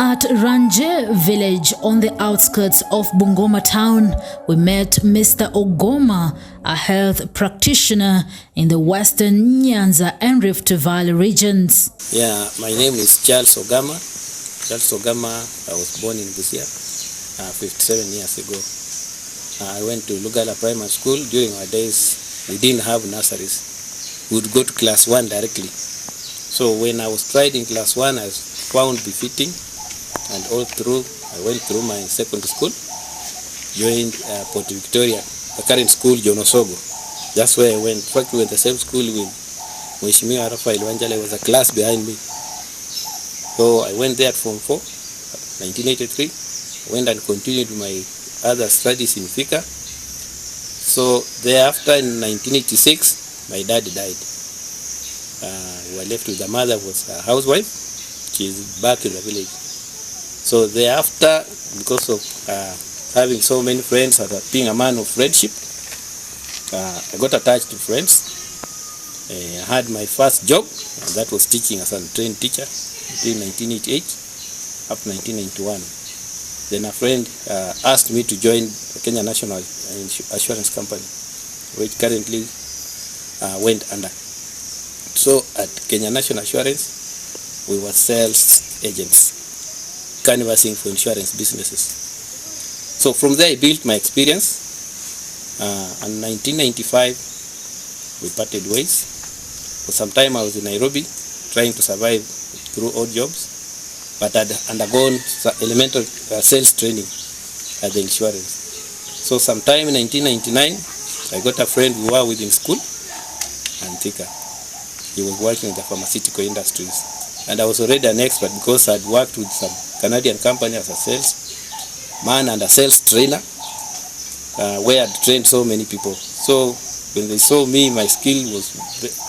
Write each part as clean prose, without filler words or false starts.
At Ranje village on the outskirts of Bungoma town, we met Mr. Ogoma, a health practitioner in the western Nyanza and Rift Valley regions. Yeah, my name is Charles Ogama. Charles Ogama, I was born in Busia 57 years ago. I went to Lugala Primary School. During our days, we didn't have nurseries. We would go to class 1 directly. So when I was tried in class 1, I was found befitting. And all through, I went through my secondary school, joined Port Victoria, the current school, Jonosogo. That's where I went. In fact, we went to the same school with Mheshimiwa Rafael Wanjala. Was a class behind me. So I went there at Form 4, 1983. I went and continued my other studies in Thika. So thereafter, in 1986, my dad died. We were left with the mother, who was a housewife. She's back in the village. So thereafter, because of having so many friends and being a man of friendship, I got attached to friends. I had my first job, and that was teaching as a trained teacher between 1988 up to 1991. Then a friend asked me to join the Kenya National Assurance Company, which currently went under. So at Kenya National Assurance, we were sales agents, canvassing for insurance businesses. So from there I built my experience. In 1995 we parted ways. For some time I was in Nairobi trying to survive through odd jobs, but I'd undergone elemental sales training at the insurance. So sometime in 1999 I got a friend who was within school and Thika. He was working in the pharmaceutical industries. And I was already an expert because I'd worked with some Canadian company as a sales man and a sales trainer, where I'd trained so many people. So when they saw me, my skill was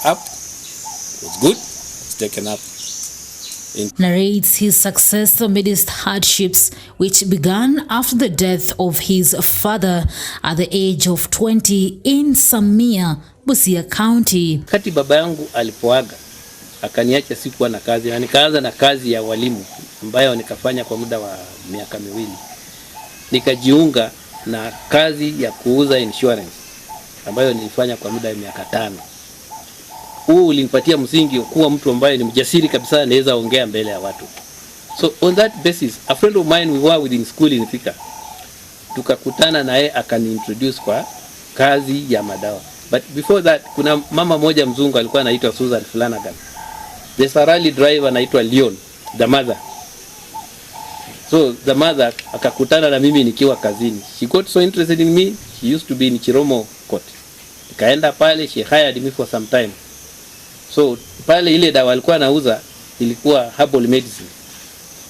up, was good, it's taken up. Narrates his success amidst hardships which began after the death of his father at the age of 20 in Samia, Busia County. Kati baba yangu alipoaga, akaniacha sikuwa na kazi, na nikaanza na kazi ya walimu ambayo nikafanya kwa muda wa miaka miwili. Nikajiunga na kazi ya kuuza insurance ambayo nilifanya kwa muda wa miaka 5. Huu ulinipatia msingi kuwa mtu ambaye ni mjasiri kabisa, anaweza ongea mbele ya watu. So on that basis, a friend of mine, we were within school in Thika. Tukakutana na yeye akaniintroduce kwa kazi ya madawa. But before that, kuna mama moja mzungu alikuwa anaitwa Susan Flanagan. The Sarali driver anaitwa Leon, the mother. So the mother akakutana na mimi nikiwa kazini. She got so interested in me. She used to be in Chiromo Court. Nikaenda pale, she hired me for some time. So pale ile dawa alikuwa anauza ilikuwa herbal medicine.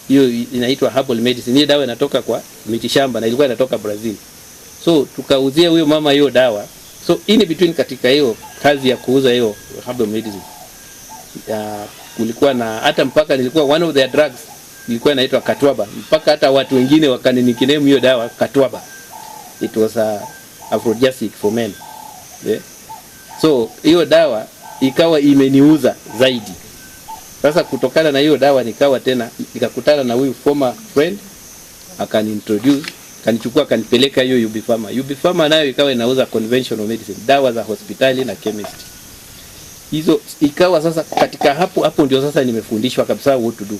Hiyo inaitwa herbal medicine. Ile dawa inatoka kwa miti shamba na ilikuwa inatoka Brazil. So tukauzia huyo mama hiyo dawa. So in between katika hiyo kazi ya kuuza hiyo herbal medicine, kulikuwa na hata mpaka nilikuwa one of their drugs ilikuwa inaitwa Katwaba, mpaka hata watu wengine wakanikinemu hiyo dawa Katwaba. It was a aphrodisiac for men. Yeah. So hiyo dawa ikawa imeniuza zaidi. Sasa kutokana na hiyo dawa nikawa tena nikakutana na huyu former friend, akaniintroduce, kanichukua kanipeleka hiyo UB Pharma. UB Pharma nayo ikawa inauza conventional medicine, dawa za hospitali na chemist. Hizo ikawa sasa katika hapo ndio sasa nimefundishwa kabisa what to do.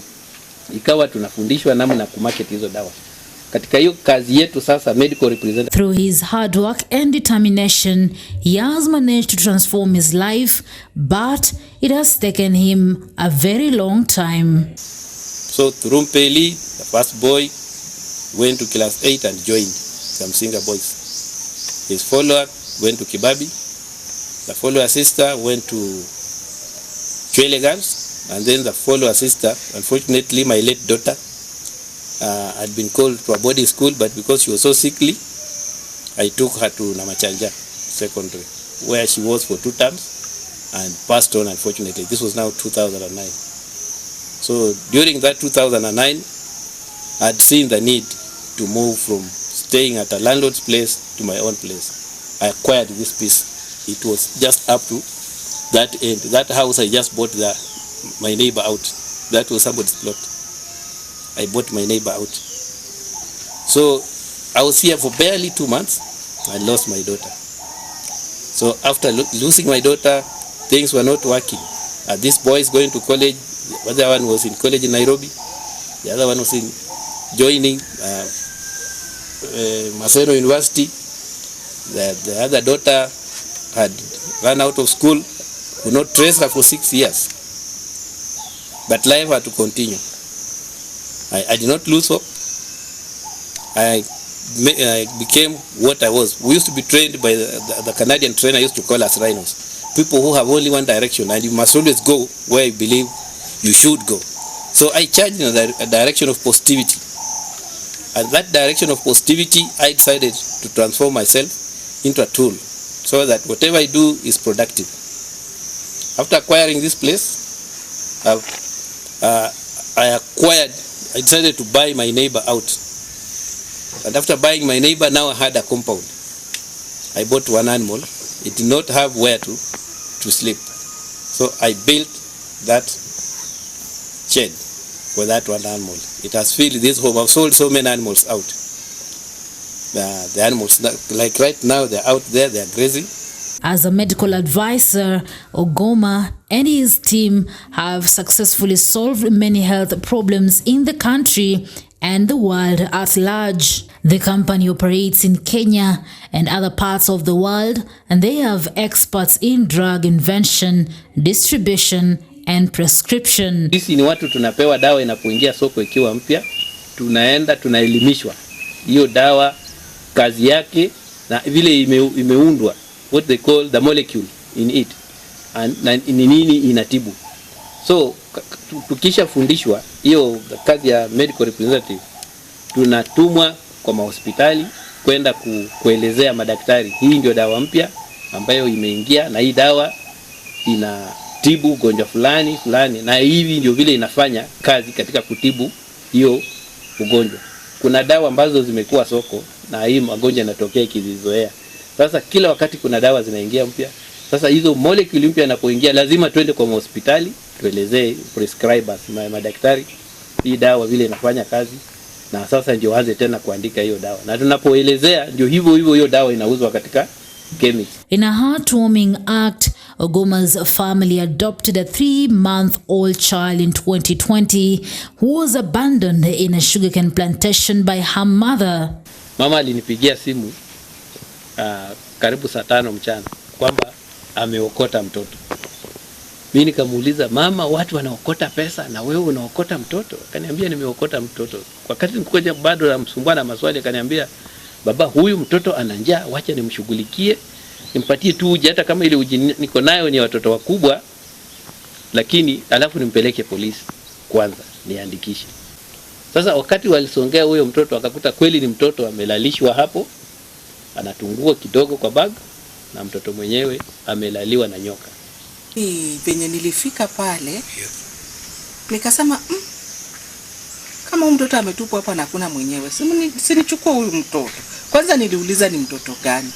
Ikawa tunafundishwa namna kumarket hizo dawa. Katika hiyo kazi yetu sasa medical representative. Through his hard work and determination, he has managed to transform his life, but it has taken him a very long time. So Turumpeli, the first boy, went to class 8 and joined some singer boys. His follower went to Kibabi. The follower sister went to Chwele Girls, and then the follower sister, unfortunately my late daughter, had been called to a boarding school, but because she was so sickly, I took her to Namachanja Secondary, where she was for 2 terms and passed on, unfortunately. This was now 2009. So during that 2009, I'd seen the need to move from staying at a landlord's place to my own place. I acquired this piece. It was just up to that end. That house I just bought my neighbor out. That was somebody's plot. I bought my neighbor out. So I was here for barely 2 months. I lost my daughter. So after losing my daughter, things were not working. This boy is going to college. The other one was in college in Nairobi. The other one was in joining Maseno University. The other daughter had run out of school. Could not trace her for 6 years. But life had to continue. I did not lose hope. I became what I was. We used to be trained by the Canadian trainer used to call us rhinos. People who have only one direction, and you must always go where you believe you should go. So I charged in the direction of positivity. And that direction of positivity, I decided to transform myself into a tool so that whatever I do is productive. After acquiring this place, I decided to buy my neighbor out. And after buying my neighbor, now I had a compound. I bought one animal. It did not have where to sleep. So I built that shed for that one animal. It has filled this home. I've sold so many animals out. The animals, like right now, they're out there, they're grazing. As a medical advisor, Ogoma and his team have successfully solved many health problems in the country and the world at large. The company operates in Kenya and other parts of the world, and they have experts in drug invention, distribution, and prescription. Sisi ni watu tunapewa dawa inapoingia soko ikiwa mpya, tunaenda tunaelimishwa hiyo dawa kazi yake na vile imeundwa, what they call the molecule in it, na nini inatibu. So tukisha fundishwa hiyo kazi ya medical representative, tunatumwa kwa mahospitali kwenda kuelezea madaktari, hii ndio dawa mpya ambayo imeingia na hii dawa inatibu ugonjwa fulani na hivi ndio vile inafanya kazi katika kutibu hiyo ugonjwa. Kuna dawa ambazo zimekuwa soko na hii magonjwa yanatokea kizizoea. Sasa kila wakati kuna dawa zinaingia mpya. Sasa hizo molecule mpya yanapoingia lazima twende kwa hospitali tuelezee prescribers madaktari hii dawa vile inafanya kazi, na sasa ndio waanze tena kuandika hiyo dawa. Na tunapoelezea ndio hivyo hiyo dawa inauzwa katika chemist. In a heartwarming act, Ogoma's family adopted a 3-month-old child in 2020 who was abandoned in a sugarcane plantation by her mother. Mama alinipigia simu karibu saa 5 mchana kwamba ameokota mtoto. Mimi nikamuuliza, mama, watu wanaokota pesa na wewe unaokota mtoto? Akaniambia nimeokota mtoto. Wakati nikoja bado namsumbua na maswali, akaniambia, baba, huyu mtoto ana njaa, wacha nimshughulikie, nimpatie tu uji, hata kama ile uji niko nayo ni watoto wakubwa, lakini alafu nimpeleke polisi kwanza niandikishe. Sasa wakati walisongea huyo mtoto, akakuta kweli ni mtoto amelalishwa hapo, anatungua kidogo kwa bag, na mtoto mwenyewe amelaliwa na nyoka. Penye nilifika pale, nikasema kama mtoto ametupwa hapa na kuna mwenyewe, sinichukua huyu mtoto. Kwanza niliuliza ni mtoto gani,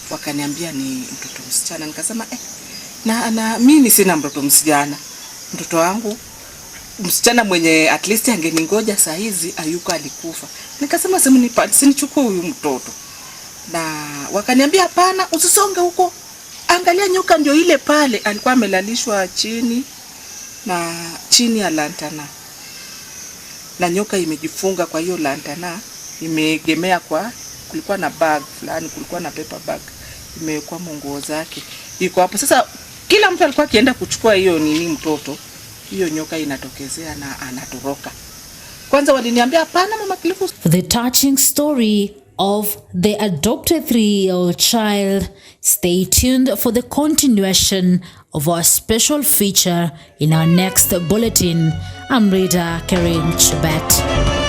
wakaniambia ni mtoto msichana. Nikasema na mimi sina mtoto msichana. Mtoto wangu msichana mwenye at least angeningoja saa hizi ayuko alikufa. Nikasema sinichukua huyu mtoto. Na wakaniambia hapana, usisonge huko, angalia nyoka ndio ile pale. Alikuwa amelalishwa chini ya lantana, na nyoka imejifunga kwa hiyo lantana, imeegemea kulikuwa na bag fulani, kulikuwa na paper bag imewekwa nguo zake, iko hapo. Sasa kila mtu alikuwa akienda kuchukua hiyo mtoto, hiyo nyoka inatokezea na anatoroka. Kwanza waliniambia hapana mama Kilifu. The touching story of the adopted 3-year-old child. Stay tuned for the continuation of our special feature in our next bulletin. I'm Rita Karim Chubet.